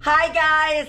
Hi guys!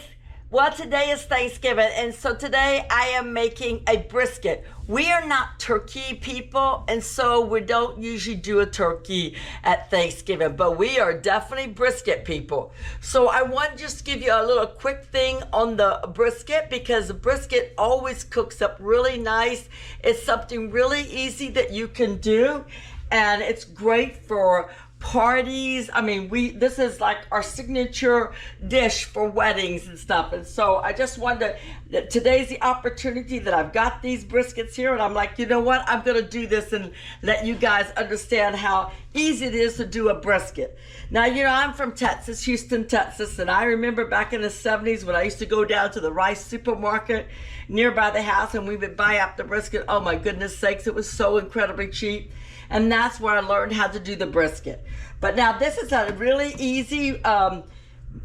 Well, today is Thanksgiving, and so today I am making a brisket. We are not turkey people, and so we don't usually do a turkey at Thanksgiving, but we are definitely brisket people. So I want to just give you a little quick thing on the brisket because the brisket always cooks up really nice. It's something really easy that you can do, and it's great for parties. I mean, this is like our signature dish for weddings and stuff. And so I just wanted that today's the opportunity that I've got these briskets here, and I'm like, you know what? I'm gonna do this and let you guys understand how easy it is to do a brisket. Now, I'm from Texas, Houston, Texas, and I remember back in the 70s when I used to go down to the Rice supermarket nearby the house and we would buy up the brisket. Oh my goodness sakes, it was so incredibly cheap. And that's where I learned how to do the brisket. But now this is a really easy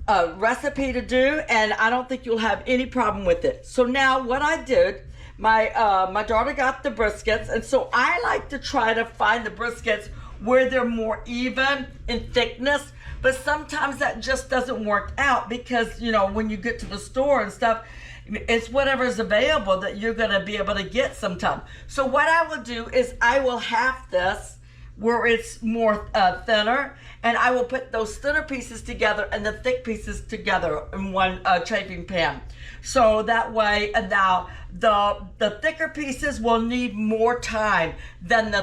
recipe to do, and I don't think you'll have any problem with it. So now what I did, my daughter got the briskets, and so I like to try to find the briskets where they're more even in thickness, but sometimes that just doesn't work out because, when you get to the store and stuff, it's whatever's available that you're going to be able to get sometime. So what I will do is I will half this where it's more thinner, and I will put those thinner pieces together and the thick pieces together in one chafing pan. So that way, and now the thicker pieces will need more time than the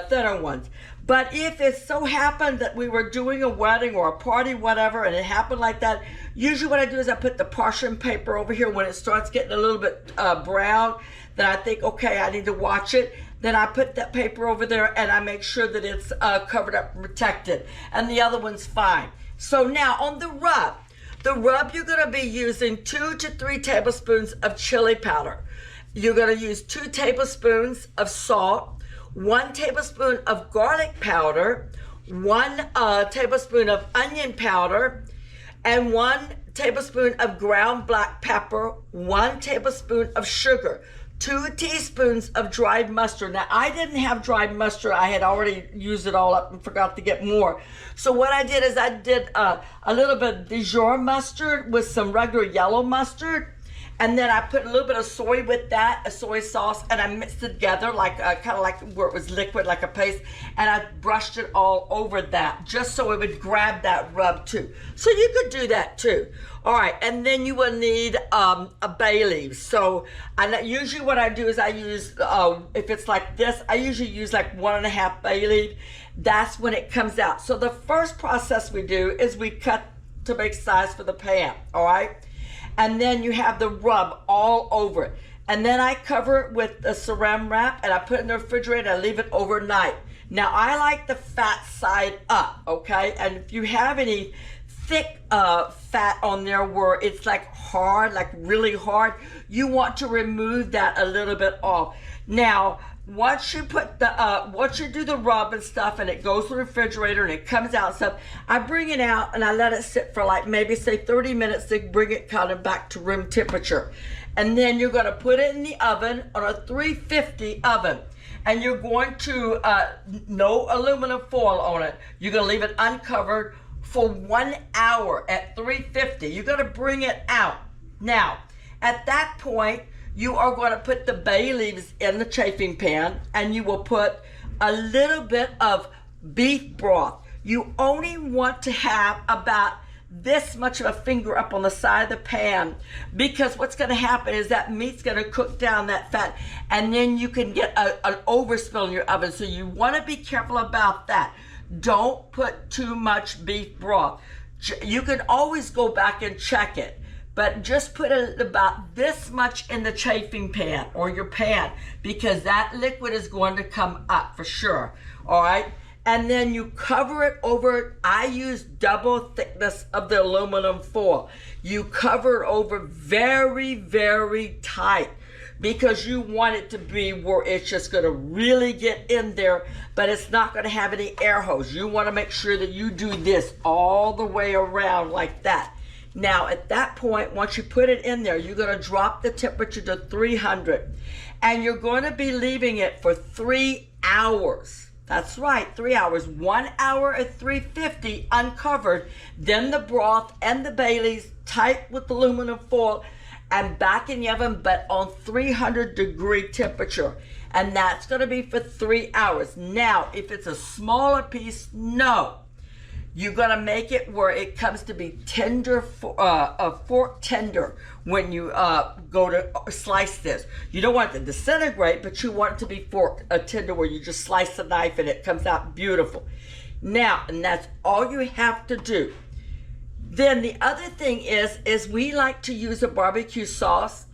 thinner ones. But if it so happened that we were doing a wedding or a party, whatever, and it happened like that, usually what I do is I put the parchment paper over here when it starts getting a little bit brown, then I think, okay, I need to watch it. Then I put that paper over there and I make sure that it's covered up and protected. And the other one's fine. So now on the rub you're gonna be using 2 to 3 tablespoons of chili powder. You're gonna use 2 tablespoons of salt, 1 tablespoon of garlic powder, 1 tablespoon of onion powder, and 1 tablespoon of ground black pepper, 1 tablespoon of sugar, 2 teaspoons of dried mustard. Now, I didn't have dried mustard. I had already used it all up and forgot to get more. So what I did is I did a little bit of Dijon mustard with some regular yellow mustard. And then I put a little bit of soy with that, a soy sauce, and I mixed it together like kind of like where it was liquid, like a paste, and I brushed it all over that just so it would grab that rub too. So you could do that too. All right, and then you will need a bay leaf. So usually what I do is I use, if it's like this, I usually use like 1.5 bay leaf. That's when it comes out. So the first process we do is we cut to make size for the pan, all right? And then you have the rub all over it. And then I cover it with a saran wrap and I put it in the refrigerator and I leave it overnight. Now I like the fat side up, okay? And if you have any thick fat on there where it's like hard, like really hard, you want to remove that a little bit off. Now, once you put once you do the rub and stuff and it goes to the refrigerator and it comes out and stuff, I bring it out and I let it sit for like maybe say 30 minutes to bring it kind of back to room temperature. And then you're gonna put it in the oven on a 350 oven. And you're going to, no aluminum foil on it. You're gonna leave it uncovered for 1 hour at 350. You're gonna bring it out. Now, at that point, you are going to put the bay leaves in the chafing pan and you will put a little bit of beef broth. You only want to have about this much of a finger up on the side of the pan because what's going to happen is that meat's going to cook down that fat and then you can get an overspill in your oven. So you want to be careful about that. Don't put too much beef broth. You can always go back and check it. But just put about this much in the chafing pan or your pan because that liquid is going to come up for sure, all right? And then you cover it over, I use double thickness of the aluminum foil. You cover it over very, very tight because you want it to be where it's just gonna really get in there, but it's not gonna have any air holes. You wanna make sure that you do this all the way around like that. Now, at that point, once you put it in there, you're going to drop the temperature to 300. And you're going to be leaving it for 3 hours. That's right, 3 hours. 1 hour at 350 uncovered. Then the broth and the Baileys tight with aluminum foil and back in the oven, but on 300-degree temperature. And that's going to be for 3 hours. Now, if it's a smaller piece, no. You're going to make it where it comes to be tender, fork tender when you go to slice this. You don't want it to disintegrate, but you want it to be fork tender where you just slice the knife and it comes out beautiful. Now, and that's all you have to do. Then the other thing is we like to use a barbecue sauce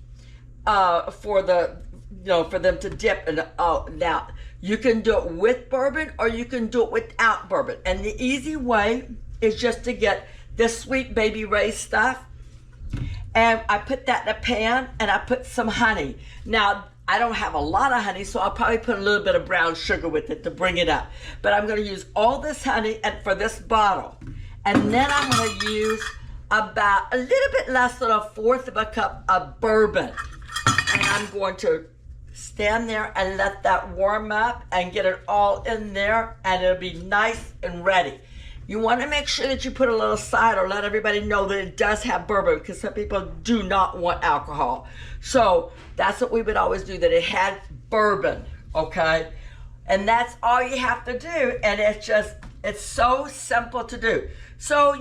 for them to dip. And now you can do it with bourbon or you can do it without bourbon. And the easy way is just to get this Sweet Baby Ray stuff. And I put that in a pan and I put some honey. Now, I don't have a lot of honey, so I'll probably put a little bit of brown sugar with it to bring it up. But I'm going to use all this honey and for this bottle. And then I'm going to use about a little bit less than 1/4 of a cup of bourbon. And I'm going to stand there and let that warm up and get it all in there, and it'll be nice and ready. You want to make sure that you put a little side or let everybody know that it does have bourbon, because some people do not want alcohol. So that's what we would always do, that it had bourbon, okay? And that's all you have to do, and it's so simple to do. So,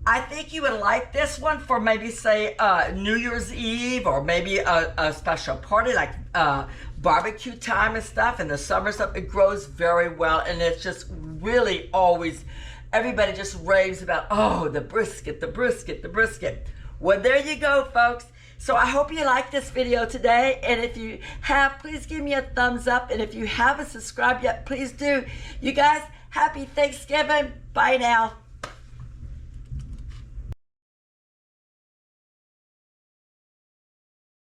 I think you would like this one for maybe, say, New Year's Eve, or maybe a special party like barbecue time and stuff. In the summer stuff, it grows very well, and it's just really always, everybody just raves about, oh, the brisket, the brisket, the brisket. Well, there you go, folks. So I hope you liked this video today, and if you have, please give me a thumbs up, and if you haven't subscribed yet, please do. You guys, happy Thanksgiving. Bye now.